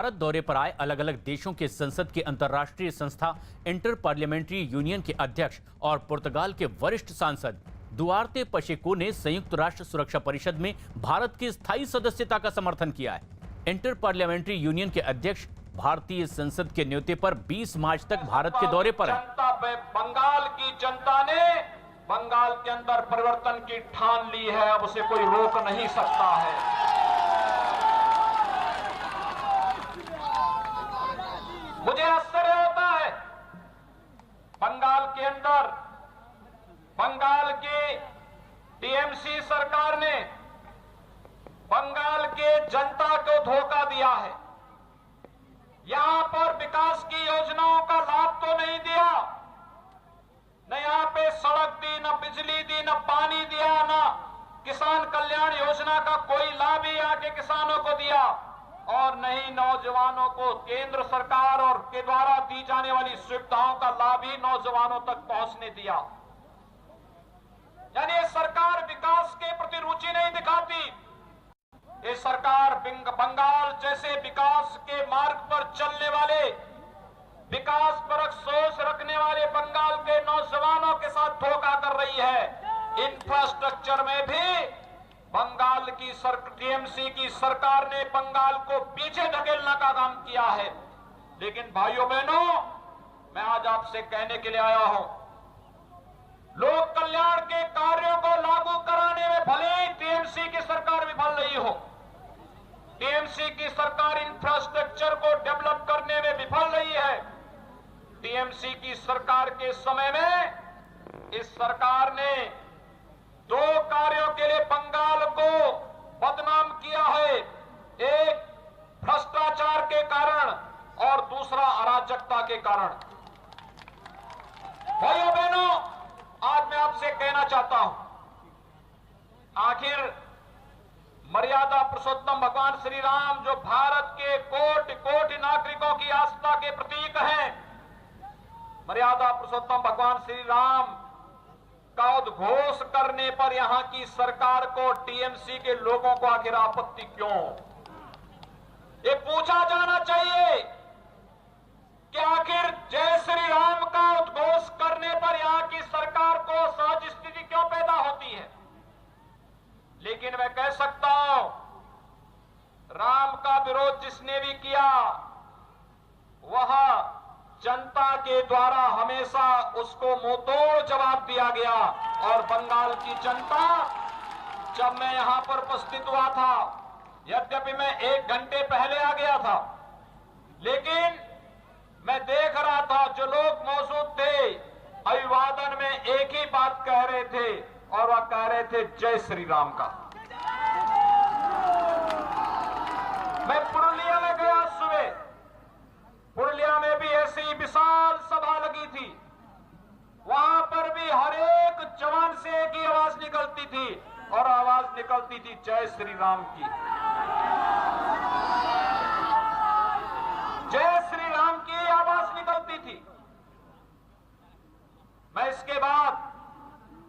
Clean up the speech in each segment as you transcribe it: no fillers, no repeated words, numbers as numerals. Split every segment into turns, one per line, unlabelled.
भारत दौरे पर आए अलग अलग देशों के संसद की अंतर्राष्ट्रीय संस्था इंटर पार्लियामेंट्री यूनियन के अध्यक्ष और पुर्तगाल के वरिष्ठ सांसद दुआर्ते पशेको ने संयुक्त राष्ट्र सुरक्षा परिषद में भारत की स्थायी सदस्यता का समर्थन किया है। इंटर पार्लियामेंट्री यूनियन के अध्यक्ष भारतीय संसद के न्योते पर 20 मार्च तक भारत के दौरे पर हैं।
बंगाल की जनता ने बंगाल के अंदर परिवर्तन की ठान ली है, अब उसे कोई रोक नहीं सकता है। मुझे आश्चर्य होता है, बंगाल के अंदर बंगाल की टीएमसी सरकार ने बंगाल के जनता को धोखा दिया है। यहां पर विकास की योजनाओं का लाभ तो नहीं दिया, न यहां पे सड़क दी, न बिजली दी, न पानी दिया, न किसान कल्याण योजना का कोई लाभ ही यहाँ के किसानों को दिया, और नहीं नौजवानों को केंद्र सरकार और के द्वारा दी जाने वाली सुविधाओं का लाभ ही नौजवानों तक पहुंचने दिया। यानी ये सरकार विकास के प्रति रुचि नहीं दिखाती। ये सरकार बंगाल जैसे विकास के मार्ग पर चलने वाले, विकास परक सोच रखने वाले बंगाल के नौजवानों के साथ धोखा कर रही है। इंफ्रास्ट्रक्चर में भी बंगाल की टीएमसी की सरकार ने बंगाल को पीछे धकेलने का काम किया है। लेकिन भाइयों बहनों, मैं आज आपसे कहने के लिए आया हूं, लोक कल्याण के कार्यों को लागू कराने में भले ही टीएमसी की सरकार विफल रही हो, टीएमसी की सरकार इंफ्रास्ट्रक्चर को डेवलप करने में विफल रही है। टीएमसी की सरकार के समय में इस सरकार ने दो कार्यों के लिए बंगाल को बदनाम किया है, एक भ्रष्टाचार के कारण और दूसरा अराजकता के कारण। भाइयों बहनों, आज मैं आपसे कहना चाहता हूं, आखिर मर्यादा पुरुषोत्तम भगवान श्री राम जो भारत के कोटि कोटि नागरिकों की आस्था के प्रतीक हैं, मर्यादा पुरुषोत्तम भगवान श्री राम का उद्घोष करने पर यहां की सरकार को, टीएमसी के लोगों को आखिर आपत्ति क्यों? ये पूछा जाना चाहिए कि आखिर जय श्री राम का उद्घोष करने पर यहां की सरकार को सहज स्थिति क्यों पैदा होती है। लेकिन मैं कह सकता हूं, राम का विरोध जिसने भी किया वह जनता के द्वारा हमेशा उसको मुंहतोड़ जवाब दिया गया। और बंगाल की जनता, जब मैं यहां पर उपस्थित हुआ था, यद्यपि मैं 1 घंटे पहले आ गया था, लेकिन मैं देख रहा था जो लोग मौजूद थे अभिवादन में एक ही बात कह रहे थे, और वह कह रहे थे जय श्री राम का। मैं पुरुलिया में गया सुबह, पुरुलिया में भी ऐसी विशाल सभा लगी थी, वहां पर भी हर एक जवान से एक ही आवाज निकलती थी, और आवाज निकलती थी जय श्री राम की। जय श्री राम की आवाज निकलती थी। मैं इसके बाद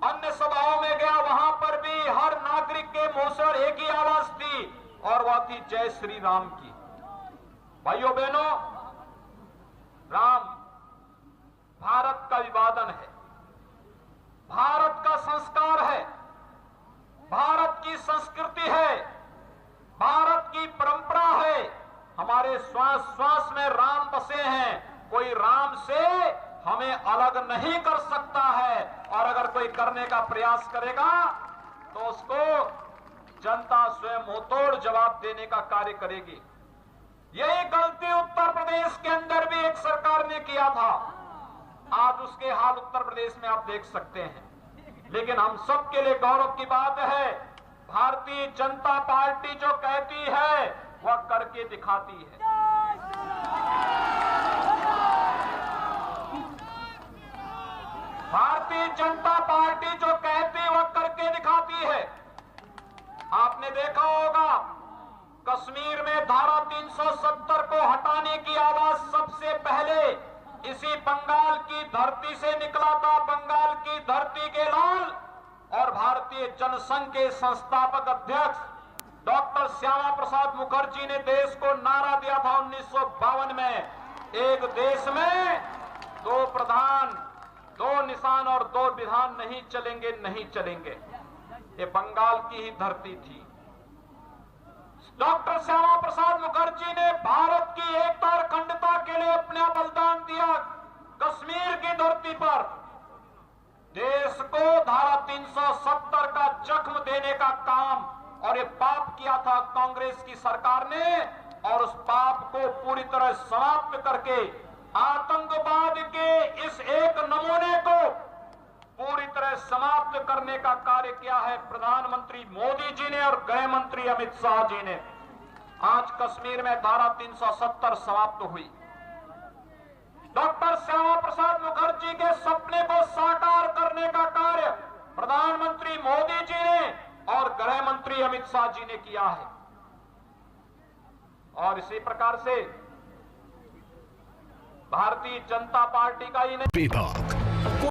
अन्य सभाओं में गया, वहां पर भी हर नागरिक के मुंह से एक ही आवाज थी, और वह थी जय श्री राम की। भाइयों बहनों, राम भारत का अभिवादन है, भारत का संस्कार है, भारत की संस्कृति है, भारत की परंपरा है। हमारे श्वास श्वास में राम बसे हैं, कोई राम से हमें अलग नहीं कर सकता है, और अगर कोई करने का प्रयास करेगा तो उसको जनता स्वयं मुंहतोड़ जवाब देने का कार्य करेगी। यही गलती उत्तर प्रदेश के अंदर भी एक सरकार ने किया था। आज उसके हाल उत्तर प्रदेश में आप देख सकते हैं। लेकिन हम सबके लिए गौरव की बात है, भारतीय जनता पार्टी जो कहती है वह करके दिखाती है। भारतीय जनता पार्टी जो कहती है वह करके दिखाती है। आपने देखा होगा, कश्मीर में धारा 370 को हटाने की आवाज सबसे पहले इसी बंगाल की धरती से निकला था। बंगाल की धरती के लाल और भारतीय जनसंघ के संस्थापक अध्यक्ष डॉक्टर श्यामा प्रसाद मुखर्जी ने देश को नारा दिया था 1952 में, एक देश में दो प्रधान, दो निशान और दो विधान नहीं चलेंगे, नहीं चलेंगे। ये बंगाल की ही धरती थी। डॉक्टर श्यामा प्रसाद मुखर्जी ने भारत की एकता और अखंडता के लिए अपना बलिदान दिया। कश्मीर की धरती पर देश को धारा 370 का जख्म देने का काम और ये पाप किया था कांग्रेस की सरकार ने, और उस पाप को पूरी तरह समाप्त करके आतंकवाद के इस एक नमूने को पूरी तरह समाप्त करने का कार्य किया है प्रधानमंत्री मोदी जी ने और गृह मंत्री अमित शाह जी ने। आज कश्मीर में धारा 370 समाप्त हुई। डॉक्टर श्यामा प्रसाद मुखर्जी के सपने को साकार करने का कार्य प्रधानमंत्री मोदी जी ने और गृह मंत्री अमित शाह जी ने किया है। और इसी प्रकार से भारतीय जनता पार्टी का ही नहीं,